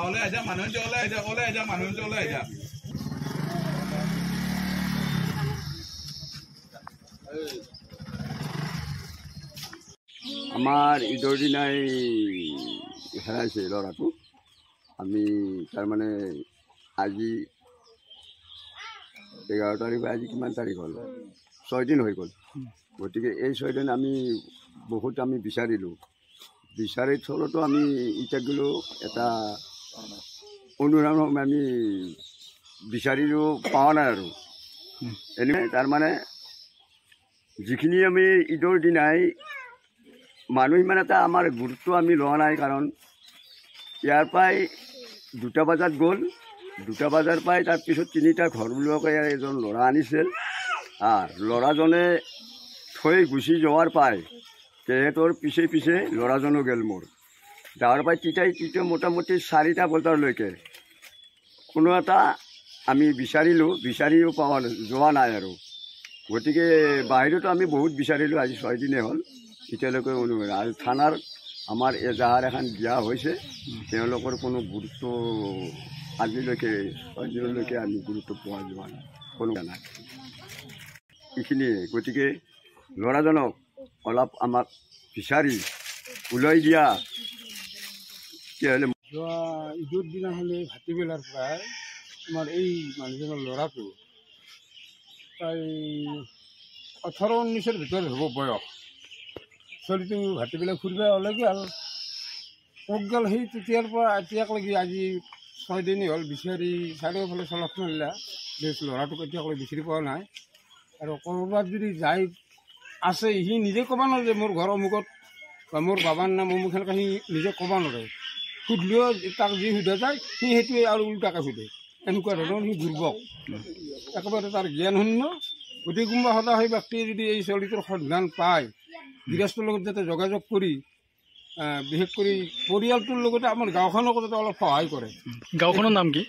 Oleh aja mana oleh aja mana oleh aja. আমাৰ ঈদৰ দিনাই হেৰাইছে ল'ৰাটো। আমি তাৰমানে আজি 11 তাৰিখ, আজি কিমান তাৰিখ হ'ল, 6 দিন হৈ গ'ল। গতিকে এই 6 দিন আমি বহুত বিচাৰিলোঁ। বিচাৰি থলতো আমি এতিয়া গ'লো এটা অনুৰাগ আমি বিচাৰিলোঁ, পোৱা নাই আৰু এনেই তাৰমানে যিখিনি আমি ঈদৰ দিনাই মানুহ ইমান এটা আমাৰ গুৰুত্ব আমি লোৱা নাই। কাৰণ ইয়াৰ পৰাই 2টা বজাত গ'ল, 2টা বজাৰ পৰাই তাৰপিছত 3টা ঘৰ বুলিবলৈ এজন ল'ৰা আনিছিল। ল'ৰাজনে থৈ গুচি যোৱাৰ পাই তেহেঁতৰ পিছে পিছে ল'ৰাজনো গ'ল মোৰ। যাৰ পৰাই তিতাই মোটামুটি 4টা বজালৈকে কোনো এটা আমি বিচাৰিও যোৱা নাই আৰু। গতিকে বাহিৰতো আমি বহুত বিচাৰিলোঁ, আজি 6 দিনে হ'ল এতিয়ালৈকে অনুভৱ। আৰু থানাৰ আমাৰ এজাহাৰ এখন দিয়া হৈছে, তেওঁলোকৰ কোনো গুৰুত্ব আজিলৈকে 6 দিনলৈকে আমি গুৰুত্ব পোৱা যোৱা নাই, কোনো নাই এইখিনিয়ে। গতিকে ল'ৰাজনক অলপ আমাক বিচাৰি ওলাই দিয়া তেতিয়াহ'লে। যোৱা ঈদৰ দিনাখনি ভাটিবেলাৰ পৰাই আমাৰ এই মানুহজনৰ ল'ৰাটো প্ৰায় 18-19ৰ ভিতৰত হ'ব বয়স। ছোৱালীটো ভাটিবেলা ফুৰিব ওলাই গ'ল, ক'ত গ'ল সেই তেতিয়াৰ পৰা এতিয়ালৈকে আজি 6 দিনেই হ'ল বিচাৰি চাৰিওফালে চলক মাৰিলা, ল'ৰাটোক এতিয়ালৈকে বিচাৰি পোৱা নাই। আৰু ক'ৰবাত যদি যাই আছে সি নিজে ক'ব নোৱাৰে যে মোৰ ঘৰৰ অমুকত বা মোৰ বাবাৰ নাম অমুক, সেনেকৈ সি নিজে ক'ব নোৱাৰে। সুধিলেও তাক যি সোধা যায় সি সেইটোৱে আৰু উল্টাকৈ সোধে। এনেকুৱা ধৰণৰ সি দুৰ্বল, একেবাৰে তাৰ জ্ঞান শূন্য। গতিকে কোনোবা সদায় সেই ব্যক্তিয়ে যদি এই ছোৱালীটোৰ সন্ধান পায়, গৃহস্থৰ লগত যাতে যোগাযোগ কৰি বিশেষ কৰি পৰিয়ালটোৰ লগতে আমাৰ গাঁওখনকো যাতে অলপ সহায় কৰে। গাঁওখনৰ নাম কি?